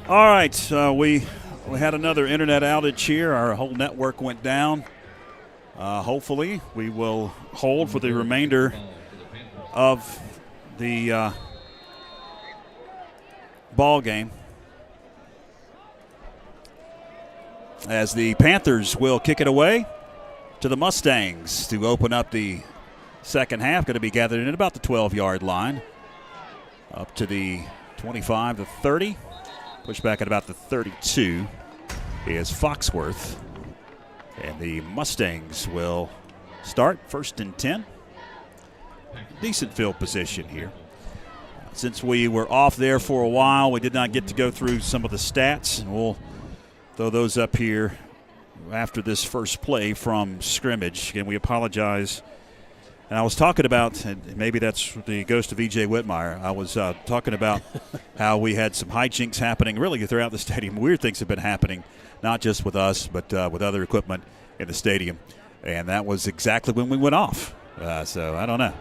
All right, we had another internet outage here. Our whole network went down. Hopefully, we will hold for the remainder of the ball game, as the Panthers will kick it away to the Mustangs to open up the second half. Going to be gathered in at about the 12-yard line, up to the 25 to 30. Push back at about the 32 is Foxworth. And the Mustangs will start first and 10. Decent field position here. Since we were off there for a while, we did not get to go through some of the stats, and we'll throw those up here after this first play from scrimmage. Again, we apologize. And I was talking about, and maybe that's the ghost of E.J. Whitmire, I was talking about how we had some hijinks happening really throughout the stadium. Weird things have been happening, not just with us, but with other equipment in the stadium. And that was exactly when we went off. So I don't know.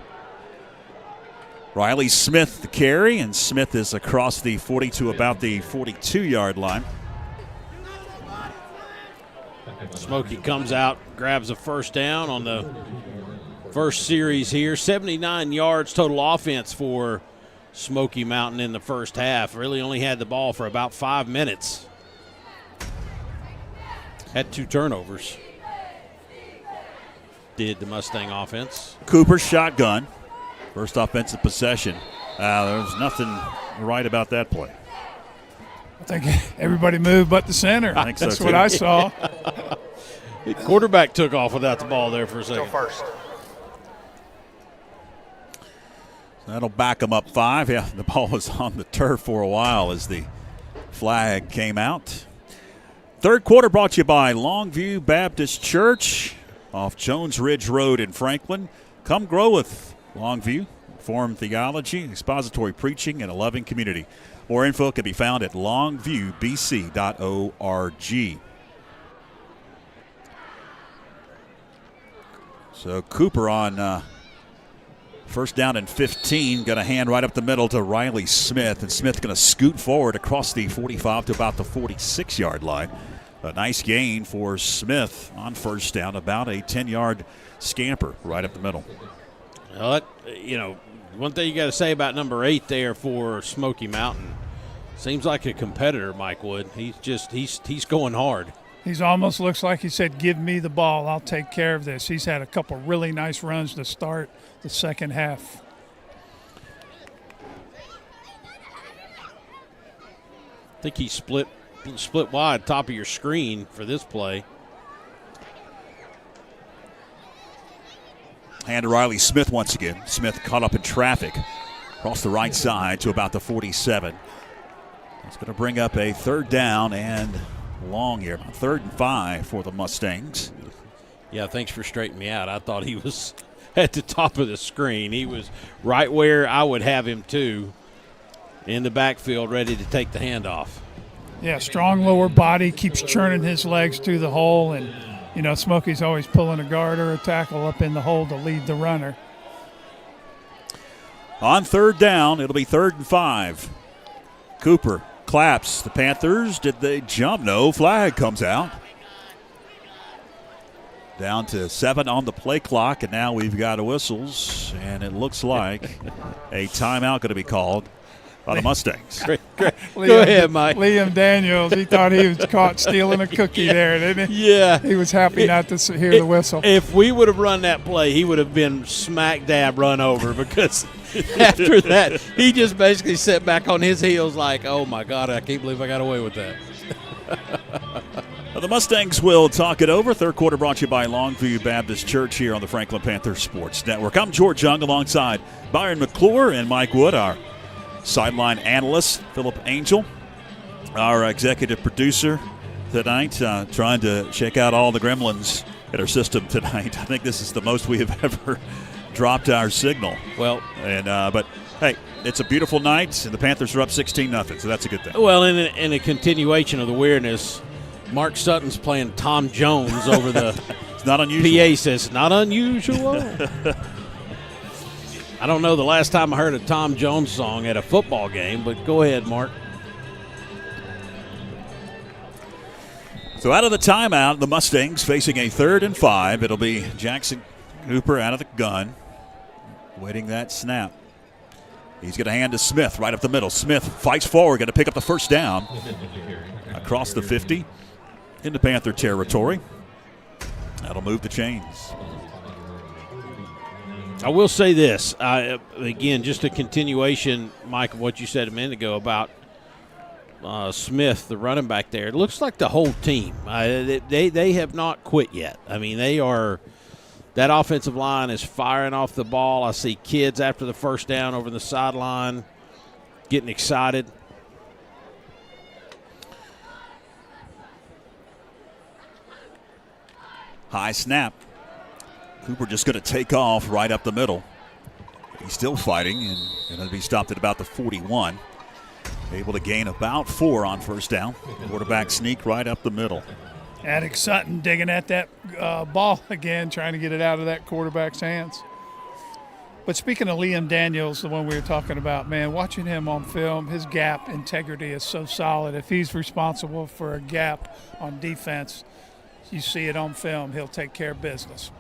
Riley Smith the carry, and Smith is across the 40 to about the 42-yard line. Smoky comes out, grabs a first down on the first series here. 79 yards total offense for Smoky Mountain in the first half. Really only had the ball for about 5 minutes. Had 2 turnovers. Did the Mustang offense. Cooper shotgun. First offensive possession. There's nothing right about that play. I think everybody moved but the center. I think so, That's too. what I saw. The quarterback took off without the ball there for a second. Go first. That'll back them up 5. Yeah, the ball was on the turf for a while as the flag came out. Third quarter brought to you by Longview Baptist Church off Jones Ridge Road in Franklin. Come grow with Longview. Reformed theology, expository preaching, and a loving community. More info can be found at longviewbc.org. So Cooper on first down and 15, going to hand right up the middle to Riley Smith, and Smith going to scoot forward across the 45 to about the 46-yard line. A nice gain for Smith on first down, about a 10-yard scamper right up the middle. Well, one thing you got to say about number 8 there for Smoky Mountain, seems like a competitor, Mike Wood. He's going hard. He's almost looks like he said, give me the ball. I'll take care of this. He's had a couple really nice runs to start the second half. I think he split wide top of your screen for this play. Hand to Riley Smith once again. Smith caught up in traffic across the right side to about the 47. It's going to bring up a third down and long here. 3rd and 5 for the Mustangs. Yeah, thanks for straightening me out. I thought he was at the top of the screen. He was right where I would have him too, in the backfield, ready to take the handoff. Yeah, strong lower body, keeps churning his legs through the hole, and Smoky's always pulling a guard or a tackle up in the hole to lead the runner. On third down, it'll be 3rd and 5. Cooper claps. The Panthers, did they jump? No, flag comes out. Down to 7 on the play clock, and now we've got whistles, and it looks like a timeout going to be called by the Mustangs. Great. Go ahead, Mike. Liam Daniels, he thought he was caught stealing a cookie there, didn't he? Yeah. He was happy not to hear the whistle. If we would have run that play, he would have been smack dab run over, because after that, he just basically sat back on his heels like, oh, my God, I can't believe I got away with that. The Mustangs will talk it over. Third quarter brought to you by Longview Baptist Church here on the Franklin Panthers Sports Network. I'm George Young alongside Byron McClure and Mike Wood, our sideline analyst, Philip Angel, our executive producer tonight, trying to check out all the gremlins in our system tonight. I think this is the most we have ever dropped our signal. Well, but hey, it's a beautiful night, and the Panthers are up 16-0, so that's a good thing. Well, in a continuation of the weirdness, Mark Sutton's playing Tom Jones over the it's not unusual. PA says, not unusual. I don't know the last time I heard a Tom Jones song at a football game, but go ahead, Mark. So out of the timeout, the Mustangs facing a 3rd and 5. It'll be Jackson Cooper out of the gun, waiting that snap. He's going to hand to Smith right up the middle. Smith fights forward, going to pick up the first down across the 50 into Panther territory. That'll move the chains. I will say this, again, just a continuation, Mike, of what you said a minute ago about Smith, the running back there. It looks like the whole team. They have not quit yet. I mean, that offensive line is firing off the ball. I see kids after the first down over the sideline getting excited. High snap. Cooper just going to take off right up the middle. He's still fighting and going to be stopped at about the 41. Able to gain about 4 on first down. Quarterback sneak right up the middle. Attic Sutton digging at that ball again, trying to get it out of that quarterback's hands. But speaking of Liam Daniels, the one we were talking about, man, watching him on film, his gap integrity is so solid. If he's responsible for a gap on defense, you see it on film, he'll take care of business.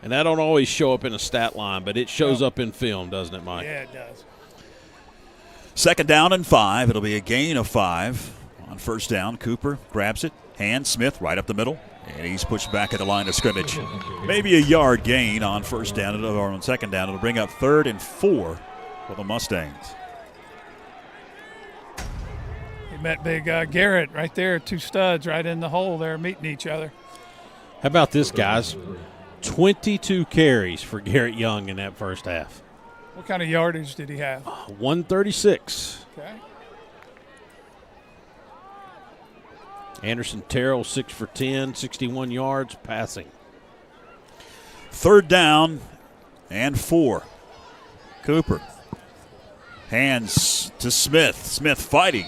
And that don't always show up in a stat line, but it shows up in film, doesn't it, Mike? Yeah, it does. 2nd down and 5. It'll be a gain of 5 on first down. Cooper grabs it. Hands Smith right up the middle. And he's pushed back at the line of scrimmage. Maybe a yard gain on first down or on second down. It'll bring up 3rd and 4 for the Mustangs. He met big Garrett right there. 2 studs right in the hole there meeting each other. How about this, guys? 22 carries for Garrett Young in that first half. What kind of yardage did he have? 136. Okay. Anderson Terrell, 6 for 10, 61 yards passing. 3rd down and 4. Cooper. Hands to Smith. Smith fighting.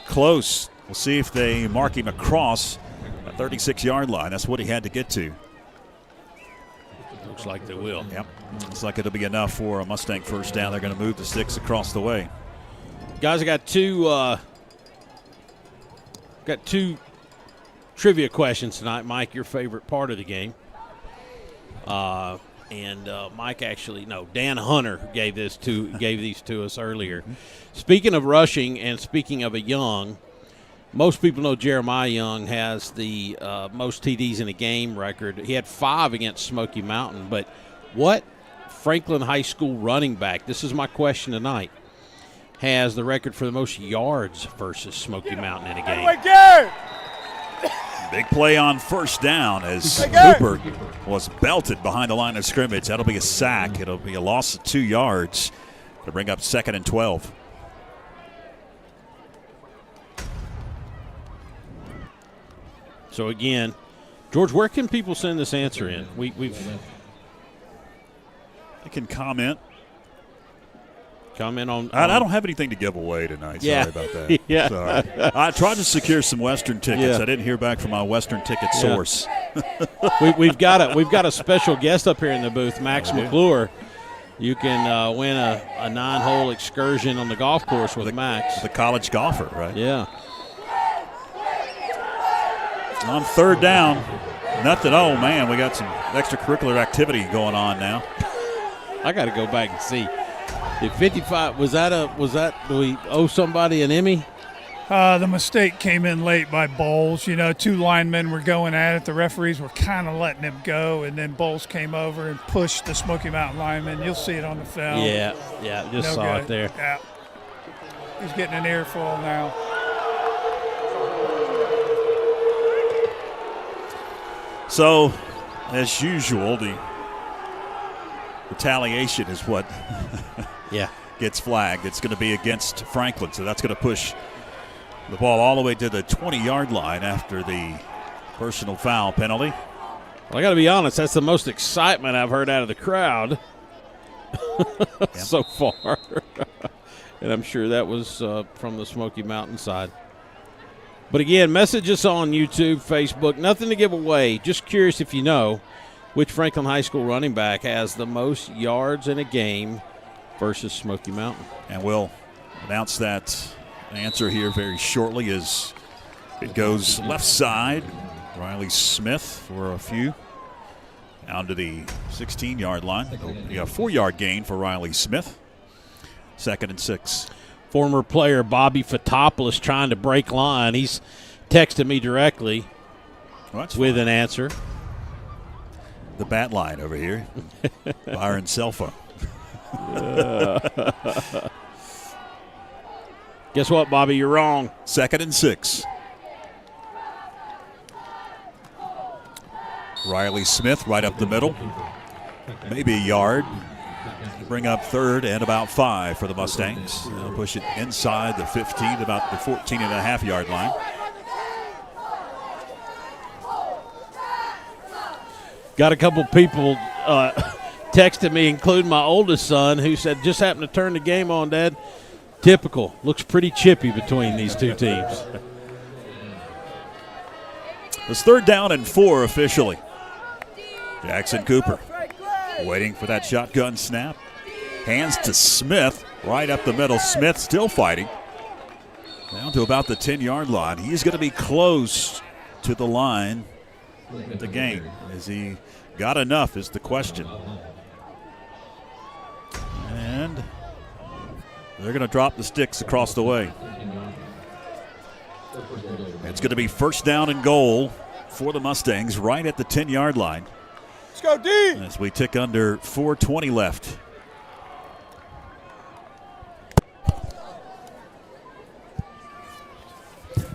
Close. We'll see if they mark him across a 36-yard line. That's what he had to get to. Looks like they will. Yep. Looks like it'll be enough for a Mustang first down. They're going to move the sticks across the way. Guys, I got two trivia questions tonight. Mike, your favorite part of the game. Mike Dan Hunter gave these to us earlier. Speaking of rushing and speaking of a Young, most people know Jeremiah Young has the most TDs in a game record. He had 5 against Smoky Mountain. But what Franklin High School running back, this is my question tonight, has the record for the most yards versus Smoky Mountain in a game? Big play on first down as Cooper was belted behind the line of scrimmage. That'll be a sack. It'll be a loss of 2 yards to bring up 2nd and 12. So, again, George, where can people send this answer in? We've They can comment. Comment on. I don't have anything to give away tonight. Yeah. Sorry about that. Yeah. Sorry. I tried to secure some Western tickets. Yeah. I didn't hear back from my Western ticket source. We've got a special guest up here in the booth, Max McClure. You can win a 9-hole excursion on the golf course with Max. The college golfer, right? Yeah. On 3rd down, nothing. Oh man, we got some extracurricular activity going on now. I got to go back and see. The 55 was that? Do we owe somebody an Emmy? The mistake came in late by Bowles. 2 linemen were going at it. The referees were kind of letting him go, and then Bowles came over and pushed the Smoky Mountain lineman. You'll see it on the film. Yeah, just saw it there. Yeah. He's getting an earful now. So, as usual, the retaliation is what gets flagged. It's going to be against Franklin, so that's going to push the ball all the way to the 20-yard line after the personal foul penalty. Well, I got to be honest, that's the most excitement I've heard out of the crowd so far. And I'm sure that was from the Smoky Mountain side. But again, message us on YouTube, Facebook. Nothing to give away. Just curious if you know which Franklin High School running back has the most yards in a game versus Smoky Mountain. And we'll announce that answer here very shortly as It goes left side. Riley Smith for a few. Down to the 16-yard line. A 4-yard gain for Riley Smith. 2nd and 6. Former player Bobby Fotopoulos trying to break line. He's texted me directly with an answer. The bat line over here. Byron's cell phone. Guess what, Bobby? You're wrong. 2nd and 6. Riley Smith right up the middle. Maybe a yard. Bring up 3rd and about 5 for the Mustangs. They'll push it inside the 15, about the 14.5-yard line. Got a couple people texted me, including my oldest son, who said, just happened to turn the game on, Dad. Typical. Looks pretty chippy between these two teams. It's 3rd down and 4 officially. Jackson Cooper waiting for that shotgun snap. Hands to Smith right up the middle. Smith still fighting. Down to about the 10-yard line. He's going to be close to the line at the game. Has he got enough is the question. And they're going to drop the sticks across the way. It's going to be 1st down and goal for the Mustangs right at the 10-yard line. Let's go deep. As we tick under 4:20 left.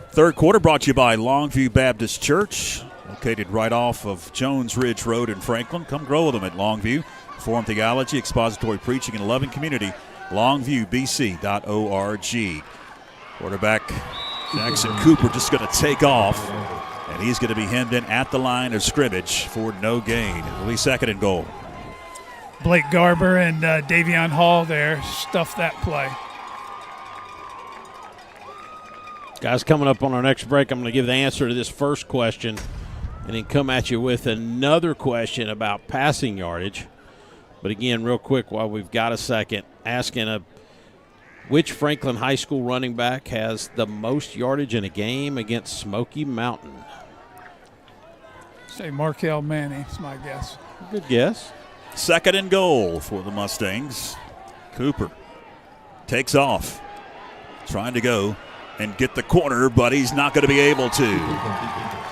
Third quarter brought to you by Longview Baptist Church, located right off of Jones Ridge Road in Franklin. Come grow with them at Longview. Reformed theology, expository preaching, and a loving community. LongviewBC.org. Quarterback Jackson Cooper just going to take off, and he's going to be hemmed in at the line of scrimmage for no gain. It'll be 2nd and goal. Blake Garber and Davion Hall there stuffed that play. Guys, coming up on our next break, I'm going to give the answer to this first question and then come at you with another question about passing yardage. But again, real quick, while we've got a second, asking which Franklin High School running back has the most yardage in a game against Smoky Mountain? Say Markel Manning is my guess. Good guess. 2nd and goal for the Mustangs. Cooper takes off, trying to go and get the corner, but he's not going to be able to.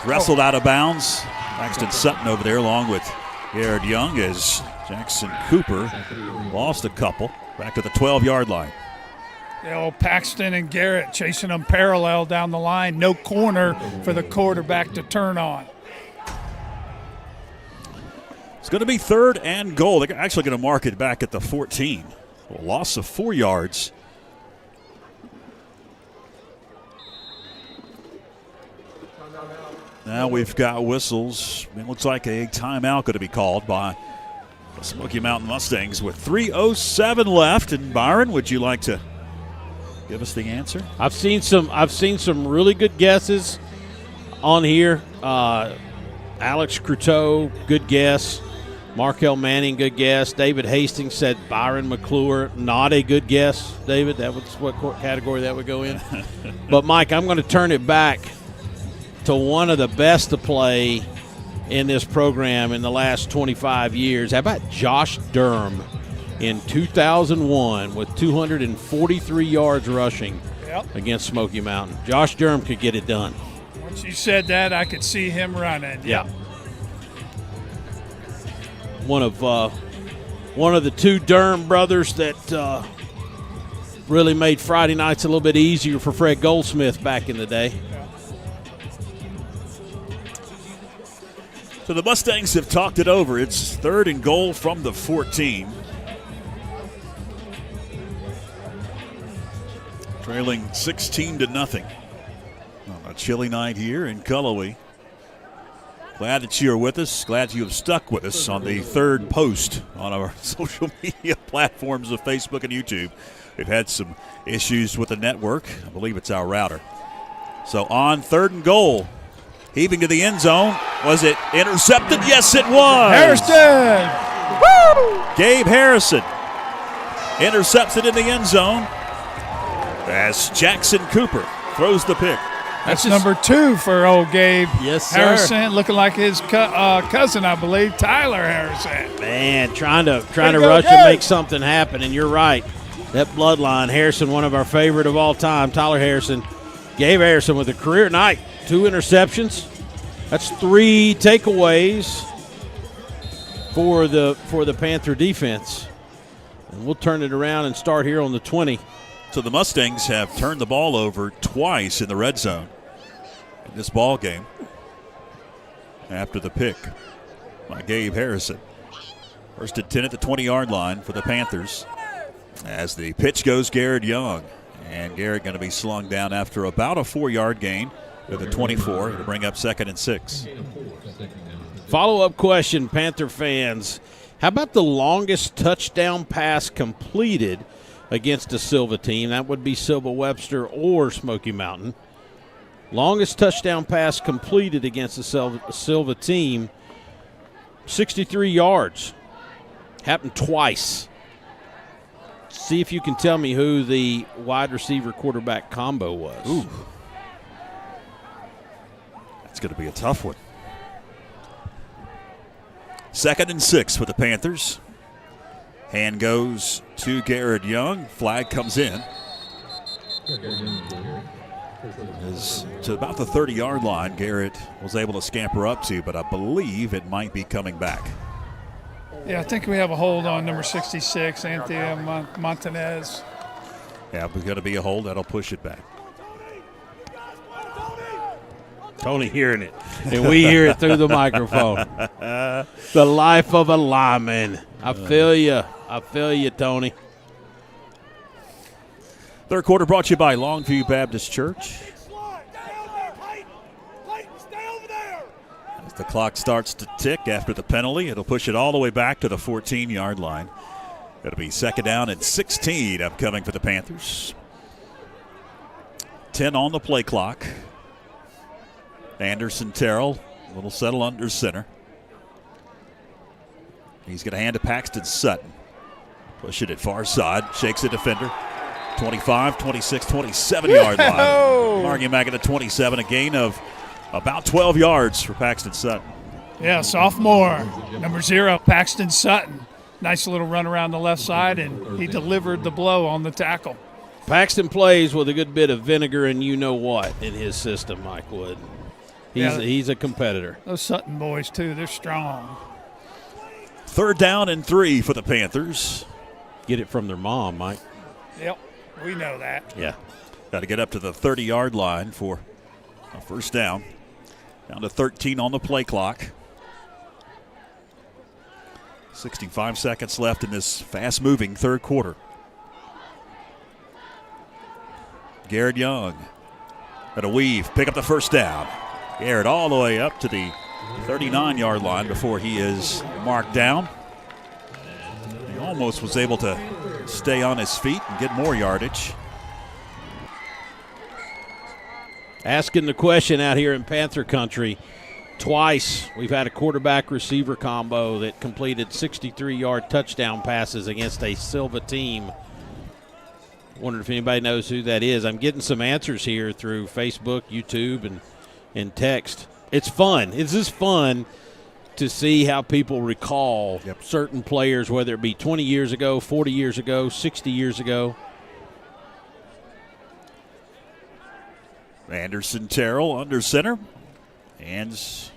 Wrestled out of bounds. Paxton Sutton over there along with Garrett Young as Jackson Cooper lost a couple. Back to the 12-yard line. Paxton and Garrett chasing them parallel down the line. No corner for the quarterback to turn on. It's going to be 3rd and goal. They're actually going to mark it back at the 14. A loss of 4 yards. Now we've got whistles. It looks like a timeout going to be called by the Smoky Mountain Mustangs with 3:07 left. And Byron, would you like to give us the answer? I've seen some really good guesses on here. Alex Croteau, good guess. Markel Manning, good guess. David Hastings said Byron McClure, not a good guess. David, that was what category that would go in. But Mike, I'm going to turn it back to one of the best to play in this program in the last 25 years. How about Josh Durham in 2001 with 243 yards rushing against Smoky Mountain? Josh Durham could get it done. Once you said that, I could see him running. Yeah. One of the two Durham brothers that really made Friday nights a little bit easier for Fred Goldsmith back in the day. So the Mustangs have talked it over. It's 3rd and goal from the 14. Trailing 16-0 on a chilly night here in Cullowhee. Glad that you're with us. Glad you have stuck with us on the third post on our social media platforms of Facebook and YouTube. We've had some issues with the network. I believe it's our router. So on 3rd and goal, heaving to the end zone. Was it intercepted? Yes, it was. Harrison! Woo! Gabe Harrison intercepts it in the end zone as Jackson Cooper throws the pick. That's number 2 for old Gabe. Yes, sir. Harrison, looking like his cousin, I believe, Tyler Harrison. Man, trying to rush and make something happen, and you're right. That bloodline, Harrison, one of our favorite of all time, Tyler Harrison, Gabe Harrison with a career night, 2 interceptions. That's 3 takeaways for the Panther defense. And we'll turn it around and start here on the 20. So the Mustangs have turned the ball over twice in the red zone in this ball game after the pick by Gabe Harrison. First and 10 at the 20-yard line for the Panthers. As the pitch goes, Garrett Young. And Garrett going to be slung down after about a 4-yard gain with a 24 to bring up 2nd and 6. Follow-up question, Panther fans. How about the longest touchdown pass completed against a Silva team? That would be Silva Webster or Smoky Mountain. Longest touchdown pass completed against a Silva team, 63 yards. Happened twice. See if you can tell me who the wide receiver quarterback combo was. Ooh. That's going to be a tough one. 2nd and 6 for the Panthers. Hand goes to Garrett Young. Flag comes in. Is to about the 30-yard line. Garrett was able to scamper up to, but I believe it might be coming back. Yeah, I think we have a hold on number 66, Anthea Montanez. Yeah, we've got to be a hold. That'll push it back. Tony hearing it, and we hear it through the microphone. The life of a lineman. I feel you. I feel you, Tony. Third quarter brought to you by Longview Baptist Church. As the clock starts to tick after the penalty, it'll push it all the way back to the 14-yard line. It'll be 2nd down and 16 upcoming for the Panthers. 10 on the play clock. Anderson Terrell, a little settle under center. He's going to hand to Paxton Sutton. Push it at far side, shakes the defender. 25, 26, 27-yard line. Marking back at the 27, a gain of about 12 yards for Paxton Sutton. Yeah, sophomore, number 0, Paxton Sutton. Nice little run around the left side, and he delivered the blow on the tackle. Paxton plays with a good bit of vinegar and you-know-what in his system, Mike Wood. He's a competitor. Those Sutton boys, too, they're strong. 3rd down and 3 for the Panthers. Get it from their mom, Mike. Yep, we know that. Yeah. Got to get up to the 30-yard line for a first down. Down to 13 on the play clock. 65 seconds left in this fast-moving third quarter. Garrett Young at a weave, pick up the first down. Garrett all the way up to the 39-yard line before he is marked down. He almost was able to stay on his feet and get more yardage. Asking the question out here in Panther country, twice we've had a quarterback-receiver combo that completed 63-yard touchdown passes against a Silva team. Wondering if anybody knows who that is. I'm getting some answers here through Facebook, YouTube, and text. It's fun. It's just fun to see how people recall certain players, whether it be 20 years ago, 40 years ago, 60 years ago. Anderson Terrell under center. Hands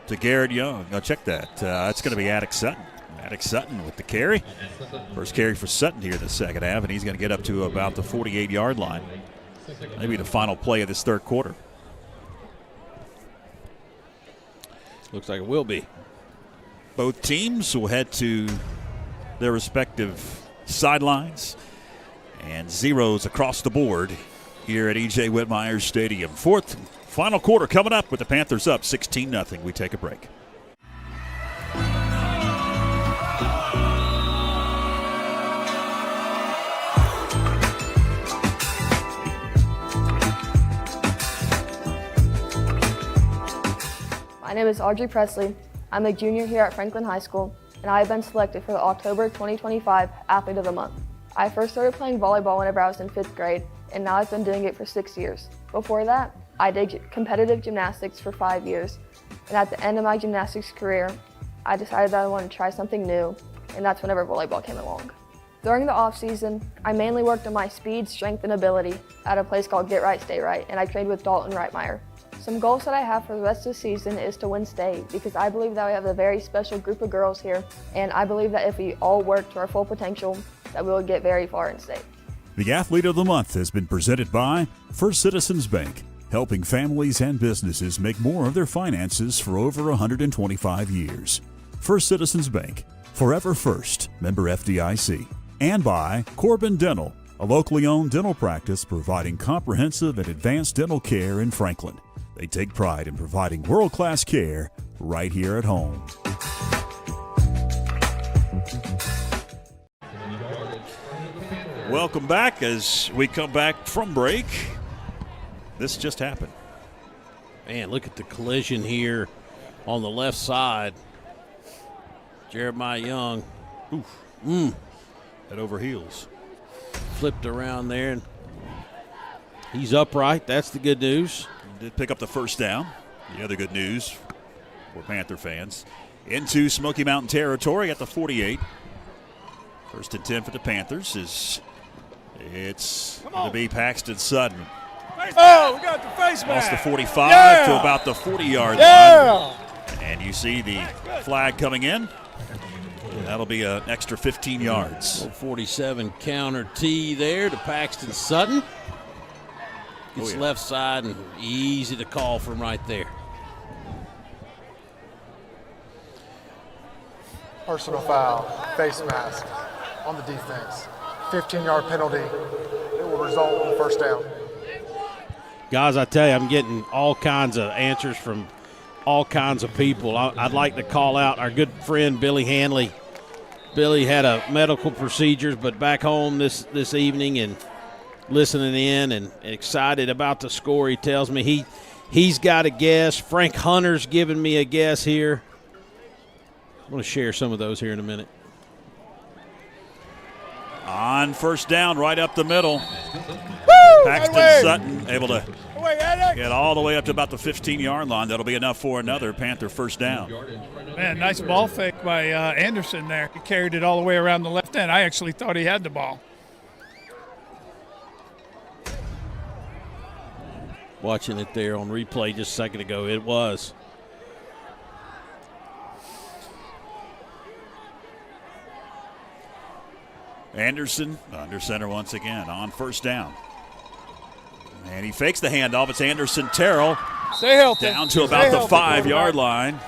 to Garrett Young. Now check that. That's going to be Attic Sutton. Attic Sutton with the carry. First carry for Sutton here in the second half, and he's going to get up to about the 48-yard line. Maybe the final play of this third quarter. Looks like it will be. Both teams will head to their respective sidelines, and zeros across the board here at E.J. Whitmire Stadium. Fourth, final quarter coming up with the Panthers up 16-0. We take a break. My name is Audrey Presley. I'm a junior here at Franklin High School, and I have been selected for the October 2025 Athlete of the Month. I first started playing volleyball whenever I was in 5th grade, and now I've been doing it for 6 years. Before that, I did competitive gymnastics for 5 years, and at the end of my gymnastics career, I decided that I wanted to try something new, and that's whenever volleyball came along. During the off season, I mainly worked on my speed, strength, and ability at a place called Get Right, Stay Right, and I trained with Dalton Reitmeyer. Some goals that I have for the rest of the season is to win state, because I believe that we have a very special group of girls here, and I believe that if we all work to our full potential, that we will get very far in state. The Athlete of the Month has been presented by First Citizens Bank, helping families and businesses make more of their finances for over 125 years. First Citizens Bank, forever first, member FDIC. And by Corbin Dental, a locally owned dental practice providing comprehensive and advanced dental care in Franklin. They take pride in providing world-class care right here at home. Welcome back as we come back from break. This just happened. Man, look at the collision here on the left side. Jeremiah Young. Head over heels. Flipped around there, and he's upright. That's the good news. Did pick up the first down. The other good news for Panther fans. Into Smoky Mountain territory at the 48. First and 10 for the Panthers it's going to be Paxton Sutton. Oh, we got the face Lost the mask. 45 to about the 40-yard line. And you see the flag coming in. That'll be an extra 15 yards. 47 counter T there to Paxton Sutton. Gets left side and easy to call from right there. Personal foul, face mask on the defense. 15-yard penalty. It will result in a first down. Guys, I tell you, I'm getting all kinds of answers from all kinds of people. I'd like to call out our good friend Billy Hanley. Billy had a medical procedures, but back home this evening and listening in and excited about the score. He tells me he's got a guess. Frank Hunter's giving me a guess here. I'm going to share some of those here in a minute. On first down, right up the middle. Woo! Paxton Sutton able to get all the way up to about the 15-yard line. That'll be enough for another Panther first down. Man, nice ball fake by Anderson there. He carried it all the way around the left end. I actually thought he had the ball. Watching it there on replay just a second ago, it was. Anderson under center once again on first down. And he fakes the handoff. It's Anderson Terrell. Stay healthy. Down to about the 5-yard line.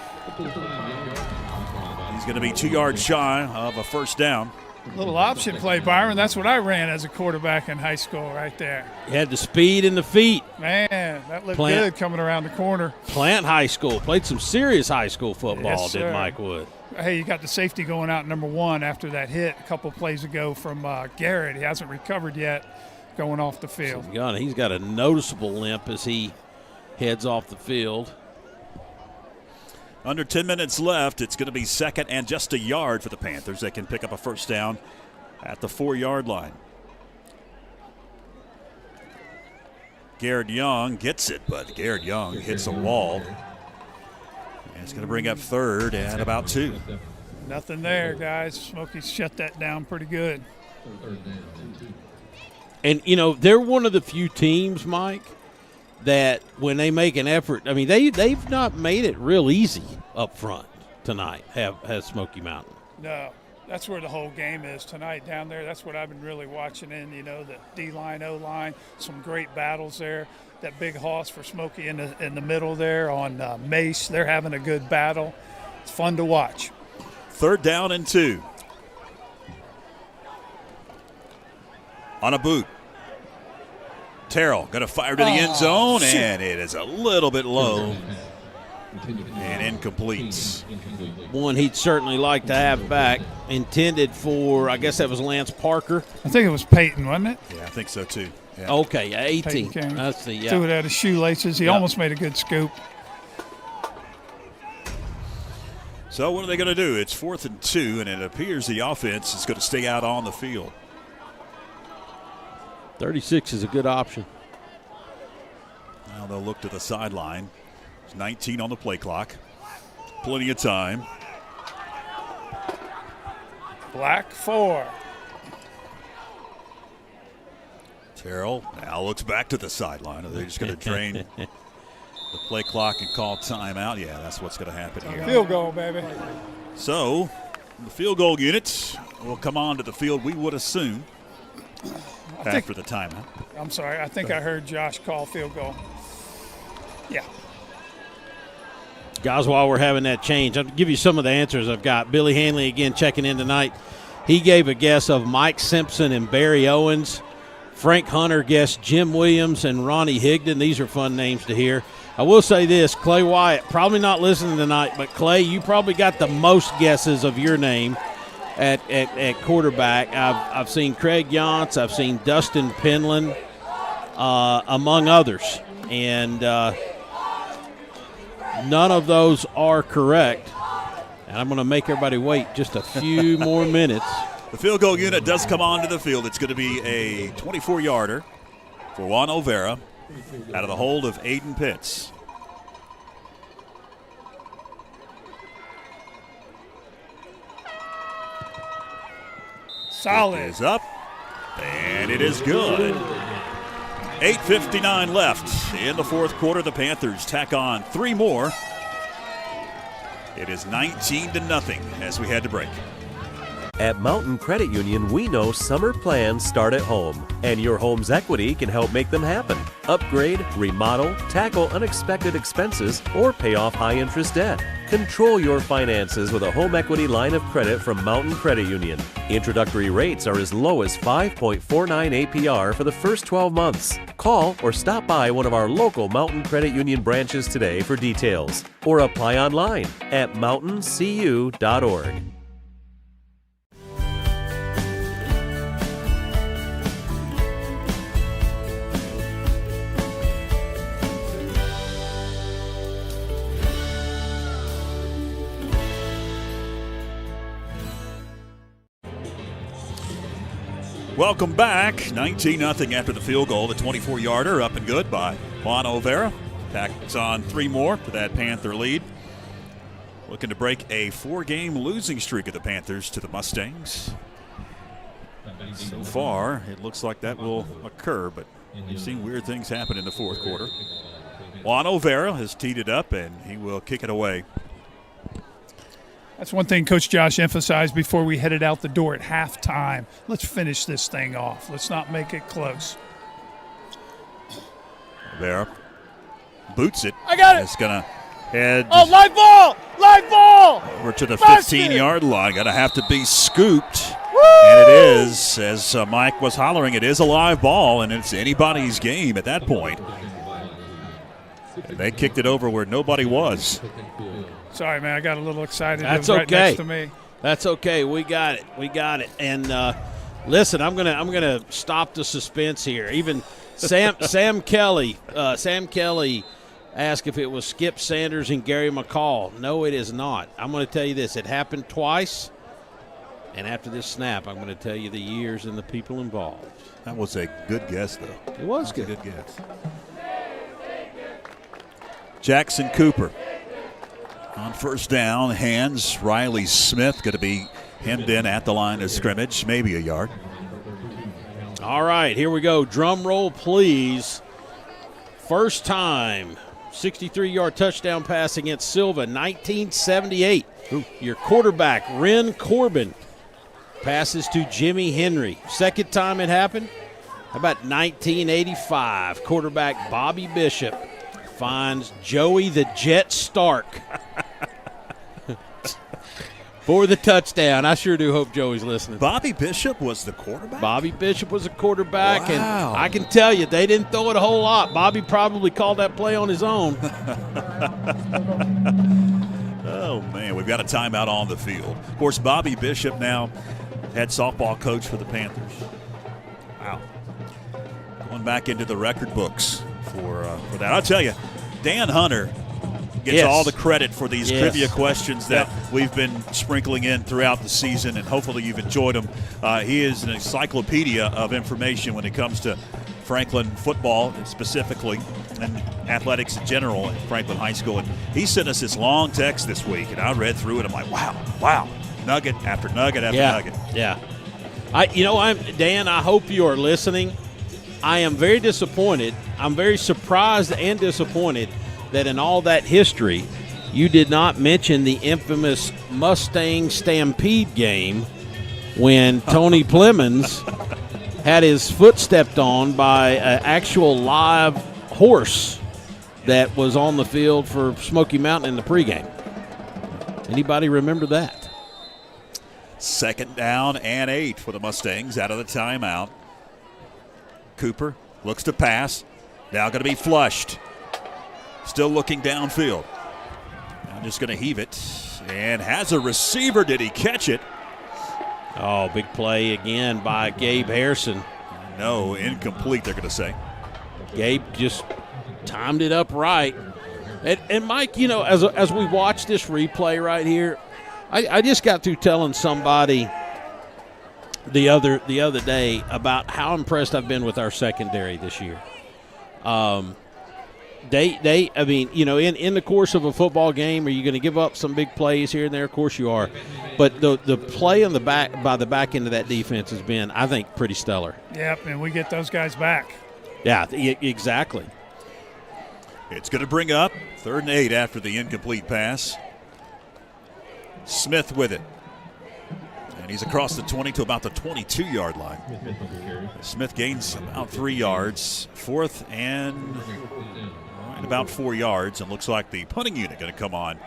He's going to be 2 yards shy of a first down. Little option play, Byron. That's what I ran as a quarterback in high school right there. He had the speed and the feet. Man, that looked good coming around the corner. Plant High School. Played some serious high school football, Yes, did sir. Mike Wood. Hey, you got the safety going out number one after that hit a couple plays ago from Garrett. He hasn't recovered yet going off the field. He's got a noticeable limp as he heads off the field. Under 10 minutes left. It's going to be second and just a yard for the Panthers. They can pick up a first down at the 4-yard line. Garrett Young gets it, but Garrett Young hits a wall. And it's going to bring up third and about 2. Nothing there, guys. Smoky's shut that down pretty good. And, they're one of the few teams, Mike, that when they make an effort, I mean, they've not made it real easy up front tonight, has Smoky Mountain. No, that's where the whole game is tonight down there. That's what I've been really watching in, the D-line, O-line, some great battles there. That big hoss for Smoky in the middle there on Mace. They're having a good battle. It's fun to watch. Third down and 2. On a boot. Terrell going to fire to the end zone, and it is a little bit low and incomplete. One he'd certainly like to have back. Intended for, I guess that was Lance Parker. I think it was Peyton, wasn't it? Yeah, I think so too. Yeah. Okay, 18. Peyton King. That's the Threw it out of shoelaces. He almost made a good scoop. So what are they going to do? It's 4th and 2, and it appears the offense is going to stay out on the field. 36 is a good option. Well, Now they'll look to the sideline. There's 19 on the play clock. Plenty of time. Black 4. Terrell now looks back to the sideline. Are they just going to drain the play clock and call timeout? Yeah, that's what's going to happen here. Field goal, baby. So the field goal units will come on to the field, we would assume, after the timeout. I'm sorry. I think I heard Josh call field goal. Yeah. Guys, while we're having that change, I'll give you some of the answers I've got. Billy Hanley again checking in tonight. He gave a guess of Mike Simpson and Barry Owens. Frank Hunter guessed Jim Williams and Ronnie Higdon. These are fun names to hear. I will say this, Clay Wyatt, probably not listening tonight, but Clay, you probably got the most guesses of your name at quarterback. I've seen Craig Yantz. I've seen Dustin Penland, among others. And none of those are correct. And I'm going to make everybody wait just a few more minutes. The field goal unit does come onto the field. It's going to be a 24-yarder for Juan Olvera out of the hold of Aiden Pitts. Solid. Kick is up, and it is good. 8:59 left in the fourth quarter. The Panthers tack on 3 more. It is 19-0 as we head to break. At Mountain Credit Union, we know summer plans start at home, and your home's equity can help make them happen. Upgrade, remodel, tackle unexpected expenses, or pay off high-interest debt. Control your finances with a home equity line of credit from Mountain Credit Union. Introductory rates are as low as 5.49 APR for the first 12 months. Call or stop by one of our local Mountain Credit Union branches today for details, or apply online at mountaincu.org. Welcome back. 19-0 after the field goal. The 24-yarder up and good by Juan Olvera. Tacks on 3 more to that Panther lead. Looking to break a 4-game losing streak of the Panthers to the Mustangs. So far, it looks like that will occur, but we've seen weird things happen in the fourth quarter. Juan Olvera has teed it up, and he will kick it away. That's one thing Coach Josh emphasized before we headed out the door at halftime. Let's finish this thing off. Let's not make it close. Olvera boots it. I got it. It's going to head Live ball! Live ball! over to the Busted. 15-yard line. Going to have to be scooped. And it is, as Mike was hollering, it is a live ball, and it's anybody's game at that point. And they kicked it over where nobody was. Sorry, man. I got a little excited. That's It was right okay. next to me. That's okay. We got it. And listen, I'm gonna stop the suspense here. Even Sam Kelly asked if it was Skip Sanders and Gary McCall. No, it is not. I'm going to tell you this. It happened twice. And after this snap, I'm going to tell you the years and the people involved. That was a good guess, though. It was That's good. a good guess. Jackson Cooper on first down. Hands Riley Smith going to be hemmed in at the line of scrimmage, maybe a yard. All right, here we go. Drum roll, please. First time, 63-yard touchdown pass against Silva, 1978. Your quarterback, Ren Corbin, passes to Jimmy Henry. Second time it happened, how about 1985? Quarterback Bobby Bishop finds Joey the Jet Stark for the touchdown. I sure do hope Joey's listening. Bobby Bishop was the quarterback? Bobby Bishop was a quarterback, and Wow. I can tell you, they didn't throw it a whole lot. Bobby probably called that play on his own. Oh, man, we've got a timeout on the field. Of course, Bobby Bishop now head softball coach for the Panthers. Wow. Going back into the record books for that. I'll tell you, Dan Hunter gets all the credit for these Yes. trivia questions that we've been sprinkling in throughout the season, and hopefully you've enjoyed them. He is an encyclopedia of information when it comes to Franklin football specifically and athletics in general at Franklin High School. And he sent us this long text this week, and I read through it. I'm like, wow, nugget after nugget after nugget. Yeah. Dan, I hope you are listening. I am very disappointed. I'm very surprised and disappointed that in all that history, you did not mention the infamous Mustang Stampede game when Tony Plemons had his foot stepped on by an actual live horse that was on the field for Smoky Mountain in the pregame. Anybody remember that? 2nd down and 8 for the Mustangs out of the timeout. Cooper looks to pass. Now going to be flushed. Still looking downfield. Now just going to heave it. And has a receiver. Did he catch it? Oh, big play again by Gabe Harrison. No, incomplete, they're going to say. Gabe just timed it up right. And Mike, as we watch this replay right here, I just got through telling somebody the other day about how impressed I've been with our secondary this year. In the course of a football game, are you going to give up some big plays here and there? Of course you are. But the play on the back by the back end of that defense has been, I think, pretty stellar. Yep, and we get those guys back. Yeah, exactly. It's going to bring up 3rd and 8 after the incomplete pass. Smith with it. And he's across the 20 to about the 22-yard line. Smith gains about 3 yards. 4th and about 4 yards. And looks like the punting unit going to come on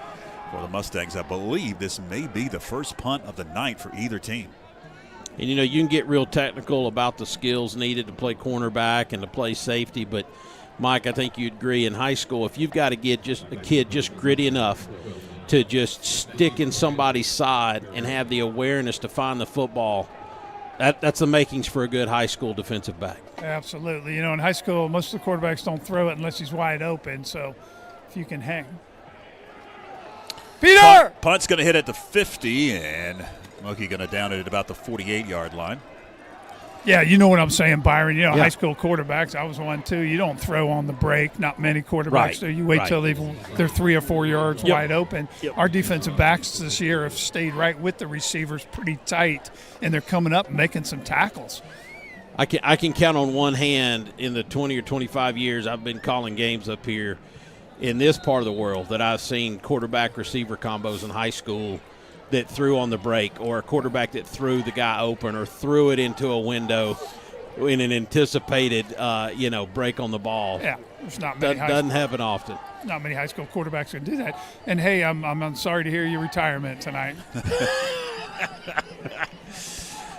for the Mustangs. I believe this may be the first punt of the night for either team. And, you can get real technical about the skills needed to play cornerback and to play safety. But, Mike, I think you'd agree in high school, if you've got to get just a kid just gritty enough to just stick in somebody's side and have the awareness to find the football, that's the makings for a good high school defensive back. Absolutely. In high school, most of the quarterbacks don't throw it unless he's wide open. So if you can hang. Peter! Punt's going to hit at the 50, and Smoky going to down it at about the 48-yard line. Yeah, you know what I'm saying, Byron. High school quarterbacks, I was one too. You don't throw on the break. Not many quarterbacks do. You wait till they're 3 or 4 yards wide open. Yep. Our defensive backs this year have stayed right with the receivers pretty tight, and they're coming up and making some tackles. I can count on one hand in the 20 or 25 years I've been calling games up here in this part of the world that I've seen quarterback-receiver combos in high school that threw on the break, or a quarterback that threw the guy open or threw it into a window in an anticipated, break on the ball. Yeah, there's not many. Doesn't happen often. Not many high school quarterbacks can do that. And, hey, I'm sorry to hear your retirement tonight.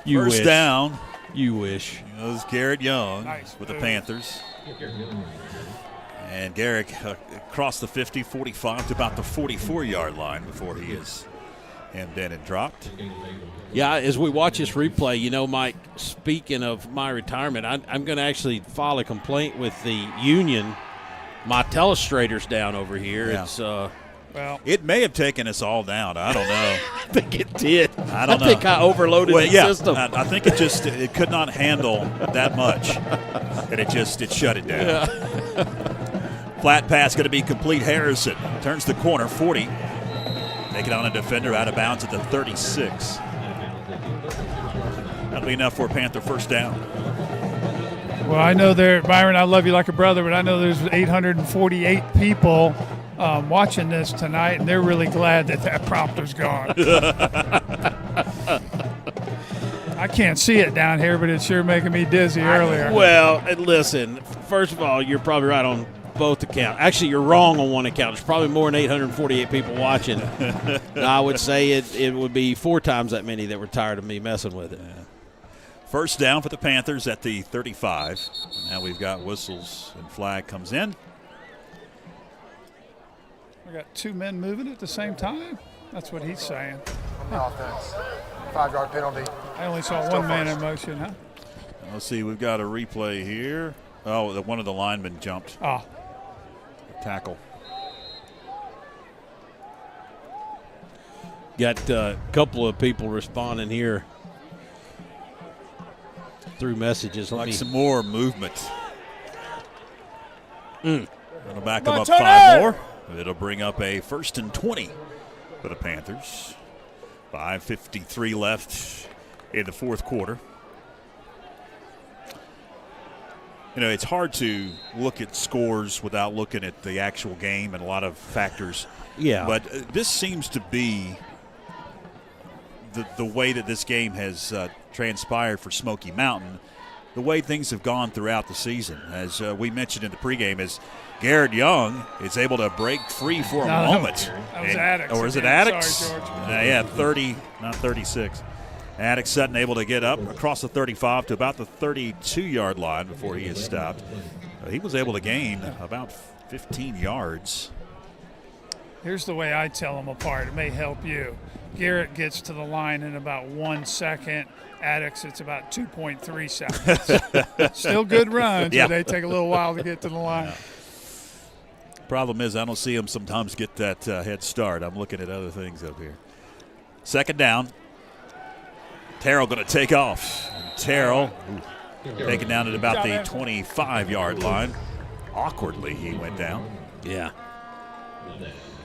First down. You wish. It was Garrett Young with the move. Panthers. And Garrick across the 50, 45 to about the 44-yard line before he is hemmed in and dropped. Yeah, as we watch this replay, Mike, speaking of my retirement, I'm going to actually file a complaint with the union. My telestrators down over here. Yeah. It's it may have taken us all down. I don't know. I think it did. I don't know. think I overloaded the system. I think it could not handle that much, and it shut it down. Yeah. Flat pass going to be complete. Harrison turns the corner, 40. Take it on a defender out of bounds at the 36. That'll be enough for a Panther first down. Well, I know Byron, I love you like a brother, but I know there's 848 people watching this tonight, and they're really glad that prompter's gone. I can't see it down here, but it's sure making me dizzy earlier. Well, listen, first of all, you're probably right on both accounts. Actually, you're wrong on one account. There's probably more than 848 people watching. I would say it would be 4 times that many that were tired of me messing with it. Yeah. First down for the Panthers at the 35. Now we've got whistles and flag comes in. We got 2 men moving at the same time? That's what he's saying. On the offense. 5-yard penalty. I only saw Still one man first. in motion, huh? Let's see, we've got a replay here. Oh, one of the linemen jumped. Oh, Tackle. Got a couple of people responding here through messages. Like some more movement. It'll back them up Tony! 5 more. It'll bring up a 1st and 20 for the Panthers. 5:53 left in the fourth quarter. You know, it's hard to look at scores without looking at the actual game and a lot of factors. Yeah. But this seems to be the way that this game has transpired for Smoky Mountain, the way things have gone throughout the season. As we mentioned in the pregame, as Garrett Young is able to break free for a moment. That was Addicts. Or is it again. Addicts? Sorry, George. Yeah, 30, not 36. Addicts Sutton able to get up across the 35 to about the 32-yard line before he is stopped. He was able to gain about 15 yards. Here's the way I tell them apart. It may help you. Garrett gets to the line in about 1 second. Addicts, it's about 2.3 seconds. Still good runs, Yeah. but they take a little while to get to the line. Problem is I don't see him sometimes get that head start. I'm looking at other things up here. Second down. Terrell going to take off. And Terrell taken down at about the 25-yard line. Awkwardly, he went down. Yeah.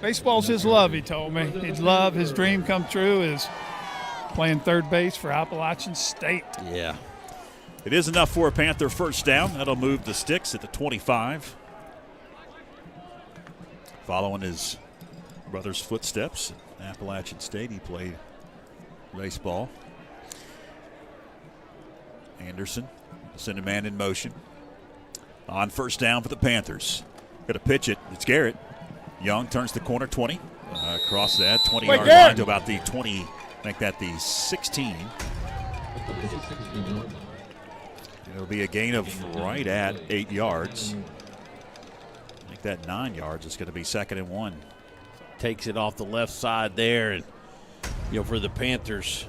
Baseball's his love, he told me. His love, his dream come true is playing third base for Appalachian State. Yeah. It is enough for a Panther first down. That'll move the sticks at the 25. Following his brother's footsteps at Appalachian State, he played baseball. Anderson, send a man in motion. On first down for the Panthers. Going to pitch it. It's Garrett. Young turns the corner 20. Across that 20-yard line to about the 20, make that the 16. It'll be a gain of right at 8 yards. Make that 9 yards. It's going to be 2nd and 1. Takes it off the left side there. And, you know, for the Panthers,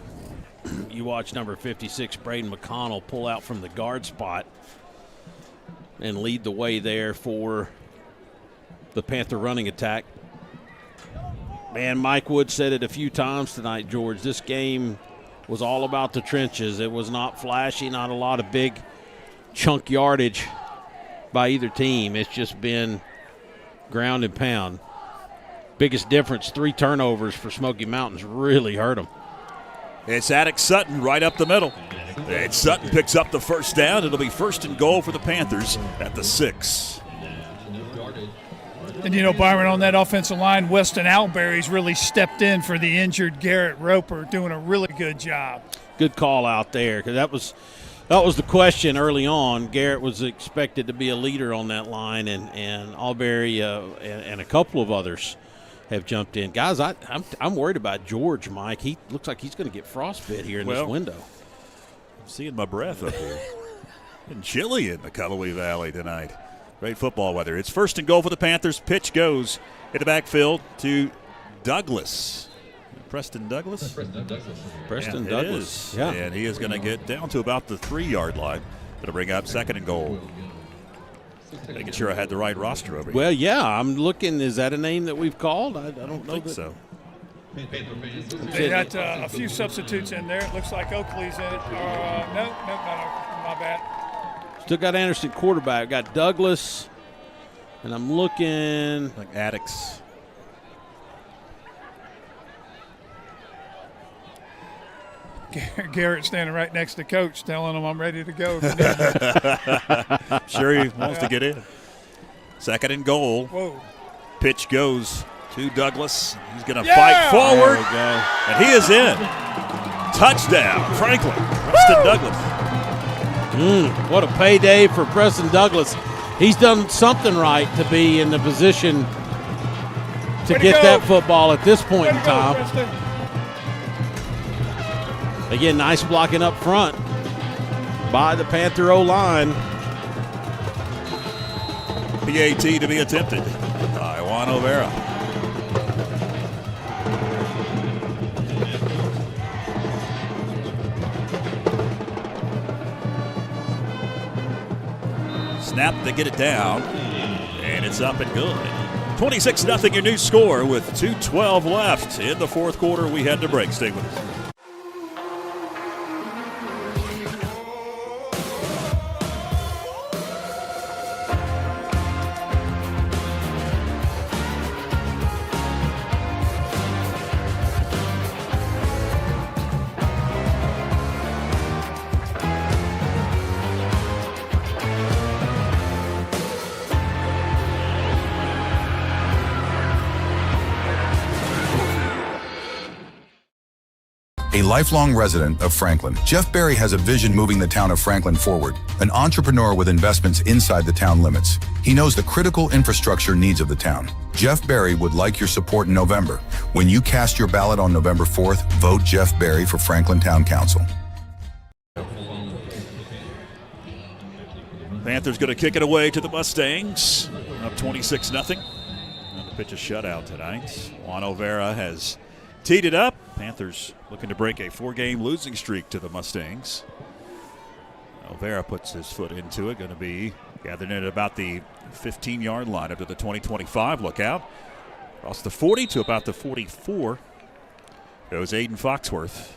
you watch number 56, Braden McConnell, pull out from the guard spot and lead the way there for the Panther running attack. Man, Mike Wood said it a few times tonight, George. This game was all about the trenches. It was not flashy, not a lot of big chunk yardage by either team. It's just been ground and pound. Biggest difference, 3 turnovers for Smoky Mountains really hurt them. It's Attic Sutton right up the middle. And Sutton picks up the first down. It'll be 1st and goal for the Panthers at the 6. And, you know, Byron, on that offensive line, Weston Alberry's really stepped in for the injured Garrett Roper, doing a really good job. Good call out there, because that was the question early on. Garrett was expected to be a leader on that line, and Alberry and a couple of others have jumped in. Guys, I'm worried about George, Mike. He looks like he's going to get frostbite here in this window. I'm seeing my breath up here. And chilly in the Cullowhee Valley tonight. Great football weather. It's 1st and goal for the Panthers. Pitch goes in the backfield to Douglas. Preston Douglas? Preston Douglas. Yeah. And he is going to get down to about the 3-yard line. Going to bring up 2nd and goal. Making sure I had the right roster over here. Well, yeah, I'm looking. Is that a name that we've called? I don't know. I think so. They got a few substitutes in there. It looks like Oakley's in it. No, my bad. Still got Anderson quarterback. Got Douglas, and I'm looking. Like Addicts. Garrett standing right next to Coach telling him I'm ready to go. Sure he wants to get in. 2nd and goal. Whoa. Pitch goes to Douglas. He's going to fight forward. There we go. And he is in. Touchdown, Franklin. Preston Douglas. What a payday for Preston Douglas. He's done something right to be in the position to get that football at this point in time. Again, nice blocking up front by the Panther O-line. PAT to be attempted by Juan Olvera. Snap to get it down, and it's up and good. 26-0 your new score with 2:12 left in the fourth quarter. We head to break. Stay with us. A lifelong resident of Franklin, Jeff Berry has a vision moving the town of Franklin forward, an entrepreneur with investments inside the town limits. He knows the critical infrastructure needs of the town. Jeff Berry would like your support in November. When you cast your ballot on November 4th, vote Jeff Berry for Franklin Town Council. Panthers going to kick it away to the Mustangs, up 26-0. And the pitch a shutout tonight. Juan Olvera has teed it up. Panthers looking to break a 4-game losing streak to the Mustangs. Olvera puts his foot into it. Going to be gathered in at about the 15-yard line up to the 20-25. Look out. Across the 40 to about the 44 goes Aiden Foxworth.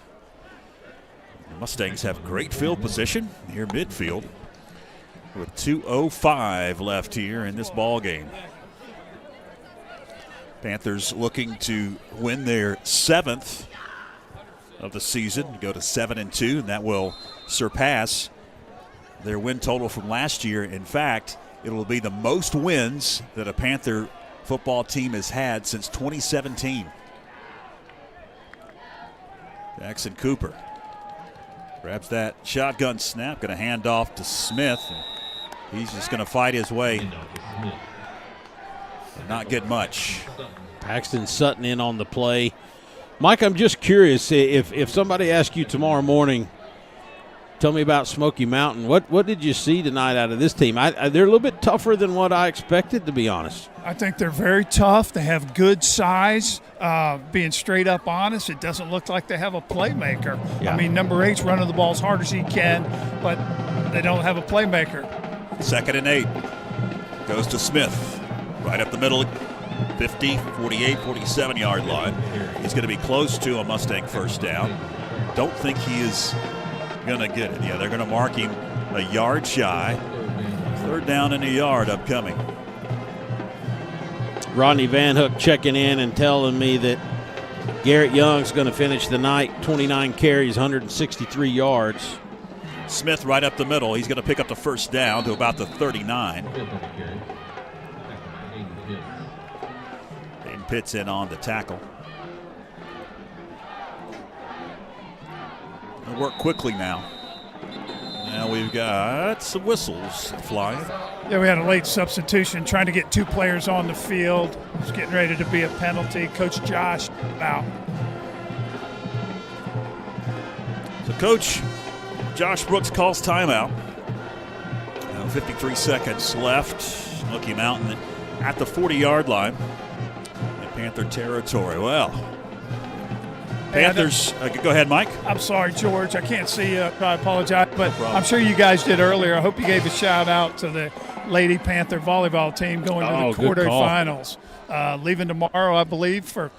The Mustangs have great field position near midfield with 2:05 left here in this ball game. Panthers looking to win their 7th of the season, go to 7-2, and that will surpass their win total from last year. In fact, it will be the most wins that a Panther football team has had since 2017. Jackson Cooper grabs that shotgun snap, going to hand off to Smith. He's just going to fight his way. Not get much. Paxton Sutton in on the play. Mike, I'm just curious, if somebody asks you tomorrow morning, tell me about Smoky Mountain, what did you see tonight out of this team? They're a little bit tougher than what I expected, to be honest. I think they're very tough. They have good size. Being straight up honest, it doesn't look like they have a playmaker. Yeah. I mean, number 8's running the ball as hard as he can, but they don't have a playmaker. 2nd and 8. Goes to Smith. Right up the middle, 50, 48, 47-yard line. He's going to be close to a Mustang first down. Don't think he is going to get it. Yeah, they're going to mark him a yard shy. 3rd down and a yard upcoming. Rodney Van Hook checking in and telling me that Garrett Young's going to finish the night, 29 carries, 163 yards. Smith right up the middle. He's going to pick up the first down to about the 39. Pitts in on the tackle. They'll work quickly now. Now we've got some whistles flying. Yeah, we had a late substitution trying to get 2 players on the field. It's getting ready to be a penalty. Coach Josh out. So Coach Josh Brooks calls timeout. 53 seconds left. Smoky Mountain at the 40-yard line. Panther territory. Well, Panthers. Go ahead, Mike. I'm sorry, George. I can't see you. I apologize, but I'm sure you guys did earlier. I hope you gave a shout out to the Lady Panther volleyball team going to the quarterfinals. Leaving tomorrow, I believe, for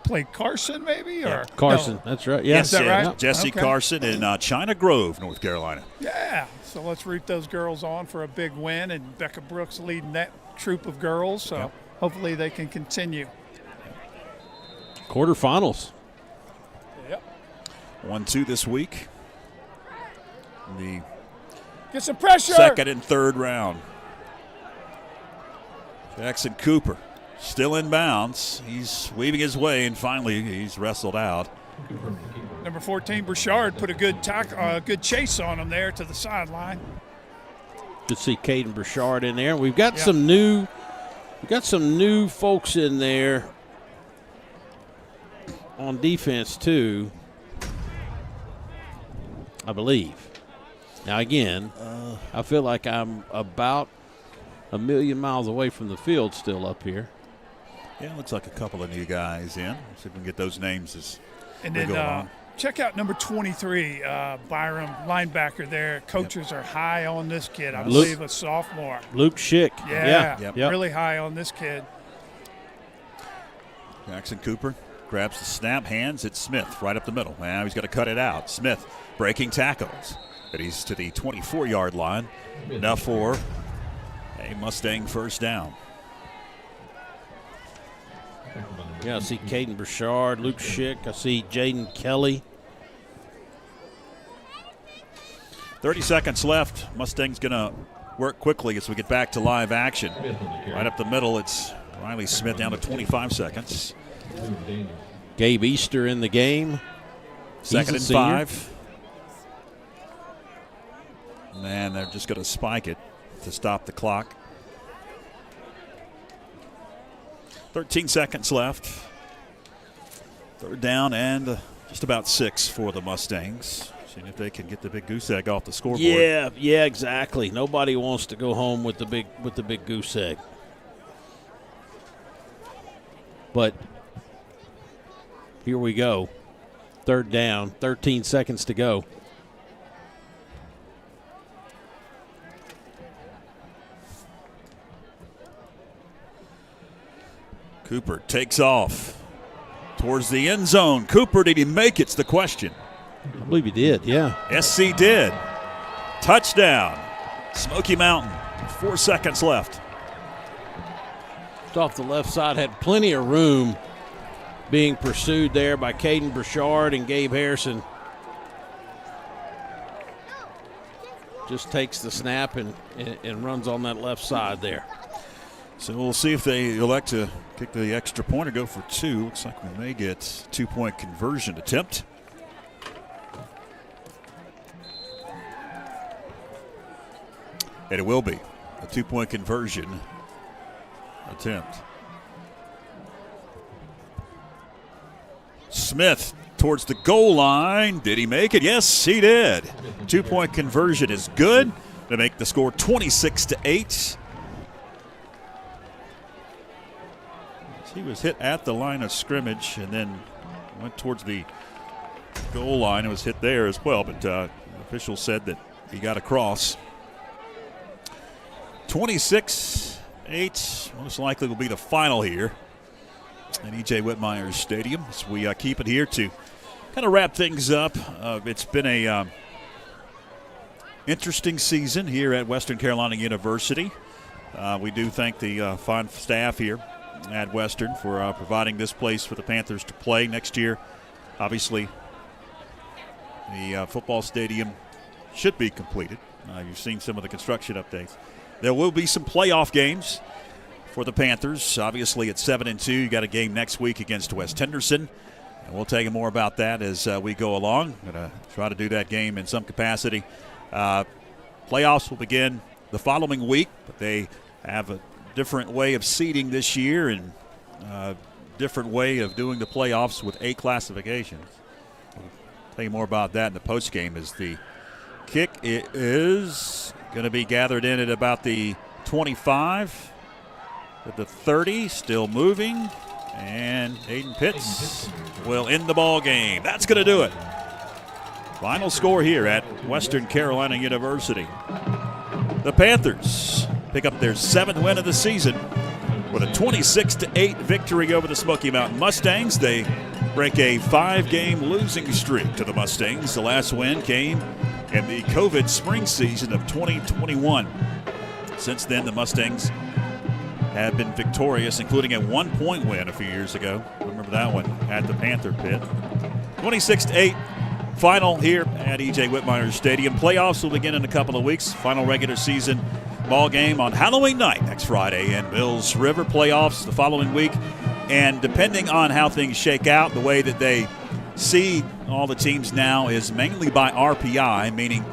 play Carson, maybe or Carson. No. That's right. Yes, is that right? Yeah. Jesse Carson in China Grove, North Carolina. Yeah. So let's root those girls on for a big win, and Becca Brooks leading that troop of girls. So hopefully they can continue. Quarterfinals. Yep. 1-2 this week. Get some pressure. 2nd and 3rd round. Jackson Cooper still in bounds. He's weaving his way, and finally he's wrestled out. Number 14, Burchard, put a good chase on him there to the sideline. Good to see Caden Burchard in there. We've got some new folks in there on defense too, I believe. Now again, I feel like I'm about a million miles away from the field still up here. Yeah, looks like a couple of new guys in. See if we can get those names as and we then, go along. Check out number 23, Byram, linebacker there. Coaches are high on this kid. I believe a sophomore. Luke Schick. Yeah, really high on this kid. Jackson Cooper grabs the snap, hands it Smith right up the middle. Now he's got to cut it out. Smith breaking tackles. But he's to the 24-yard line. Enough for a Mustang first down. Yeah, I see Caden Burchard, Luke Schick. I see Jaden Kelly. 30 seconds left. Mustang's going to work quickly as we get back to live action. Right up the middle, it's Riley Smith down to 25 seconds. Gabe Easter in the game. Second and senior. 5. And they're just going to spike it to stop the clock. 13 seconds left. Third down and just about 6 for the Mustangs. Seeing if they can get the big goose egg off the scoreboard. Yeah, exactly. Nobody wants to go home with the big goose egg. But here we go. Third down, 13 seconds to go. Cooper takes off towards the end zone. Cooper, did he make it's the question. I believe he did, yeah. SC did. Touchdown. Smoky Mountain. 4 seconds left. Off the left side, had plenty of room, being pursued there by Caden Burchard and Gabe Harrison. Just takes the snap and runs on that left side there. So we'll see if they elect to kick the extra point or go for 2. Looks like we may get 2-point conversion attempt. And it will be a 2-point conversion attempt. Smith towards the goal line. Did he make it? Yes, he did. 2-point conversion is good to make the score 26-8. He was hit at the line of scrimmage and then went towards the goal line and was hit there as well. But the official said that he got across. 26-8 most likely will be the final here at E.J. Whitmire Stadium. So we keep it here to kind of wrap things up. It's been a interesting season here at Western Carolina University. We do thank the fine staff here at Western for providing this place for the Panthers to play next year. Obviously, the football stadium should be completed. You've seen some of the construction updates. There will be some playoff games for the Panthers. Obviously, at 7-2, you got a game next week against West Henderson. And we'll tell you more about that as we go along. Going to try to do that game in some capacity. Playoffs will begin the following week, but they have a different way of seeding this year and different way of doing the playoffs with 8 classifications. We'll tell you more about that in the postgame as the kick is going to be gathered in at about the 25, at the 30, still moving, and Aiden Pitts will end the ball game. That's going to do it. Final score here at Western Carolina University. The Panthers pick up their 7th win of the season with a 26-8 victory over the Smoky Mountain Mustangs. They break a 5-game losing streak to the Mustangs. The last win came in the COVID spring season of 2021. Since then, the Mustangs have been victorious, including a 1-point win a few years ago. Remember that one at the Panther Pit. 26-8 final here at E.J. Whitmire Stadium. Playoffs will begin in a couple of weeks. Final regular season ball game on Halloween night next Friday, and Mills River playoffs the following week. And depending on how things shake out, the way that they see all the teams now is mainly by RPI, meaning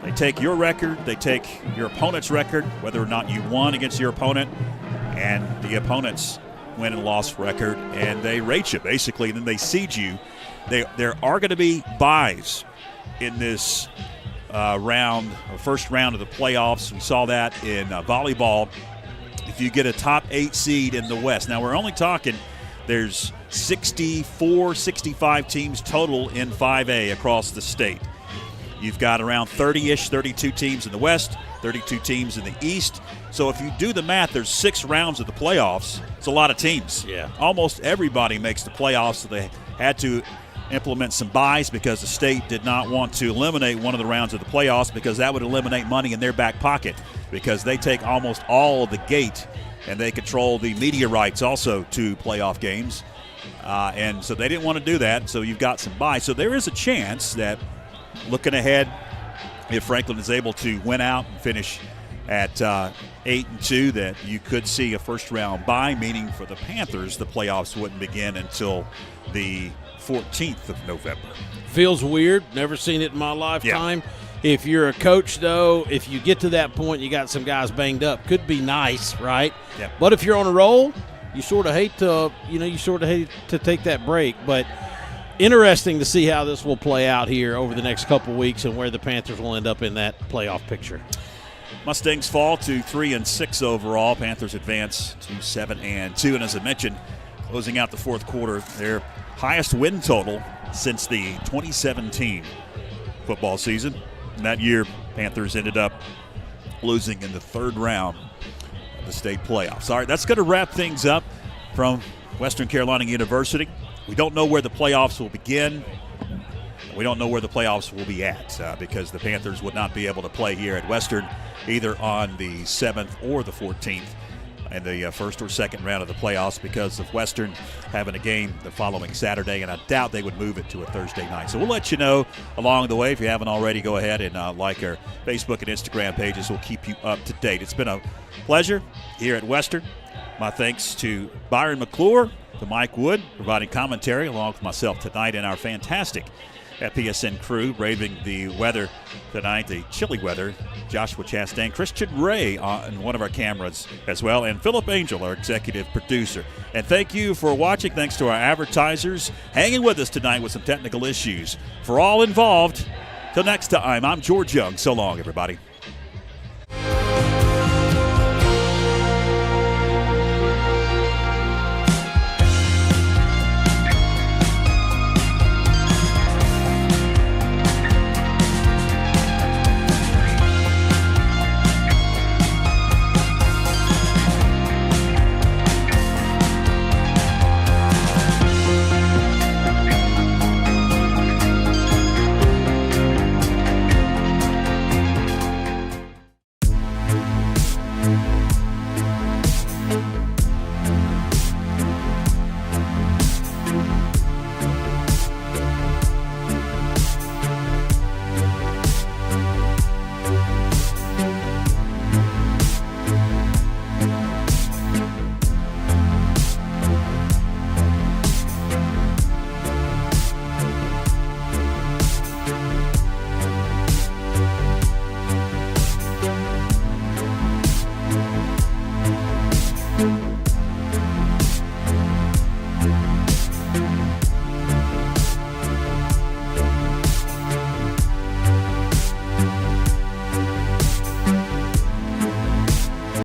they take your record, they take your opponent's record, whether or not you won against your opponent, and the opponent's win and loss record, and they rate you basically, and then they seed you. There are going to be buys in this first round of the playoffs. We saw that in volleyball. If you get a top 8 seed in the West. Now, we're only talking there's 64, 65 teams total in 5A across the state. You've got around 30-ish, 32 teams in the West, 32 teams in the East. So if you do the math, there's 6 rounds of the playoffs. It's a lot of teams. Yeah. Almost everybody makes the playoffs, so they had to implement some buys because the state did not want to eliminate one of the rounds of the playoffs because that would eliminate money in their back pocket because they take almost all of the gate and they control the media rights also to playoff games. And so they didn't want to do that, so you've got some buys. So there is a chance that looking ahead, if Franklin is able to win out and finish at 8-2, that you could see a first-round bye, meaning for the Panthers, the playoffs wouldn't begin until the 14th of November. Feels weird. Never seen it in my lifetime. Yeah. If you're a coach, though, if you get to that point, you got some guys banged up. Could be nice, right? Yeah. But if you're on a roll, you sort of hate to, take that break. But interesting to see how this will play out here over the next couple weeks and where the Panthers will end up in that playoff picture. Mustangs fall to 3-6 overall. Panthers advance to 7-2. And as I mentioned, closing out the fourth quarter, their highest win total since the 2017 football season. And that year, Panthers ended up losing in the third round of the state playoffs. All right, that's going to wrap things up from Western Carolina University. We don't know where the playoffs will begin. We don't know where the playoffs will be at because the Panthers would not be able to play here at Western either on the 7th or the 14th in the first or second round of the playoffs because of Western having a game the following Saturday, and I doubt they would move it to a Thursday night. So we'll let you know along the way. If you haven't already, go ahead and like our Facebook and Instagram pages. We'll keep you up to date. It's been a pleasure here at Western. My thanks to Byron McClure, to Mike Wood, providing commentary along with myself tonight, and our fantastic PSN crew braving the weather tonight, the chilly weather. Joshua Chastain, Christian Ray on one of our cameras as well, and Philip Angel, our executive producer. And thank you for watching. Thanks to our advertisers hanging with us tonight with some technical issues. For all involved, till next time, I'm George Young. So long, everybody.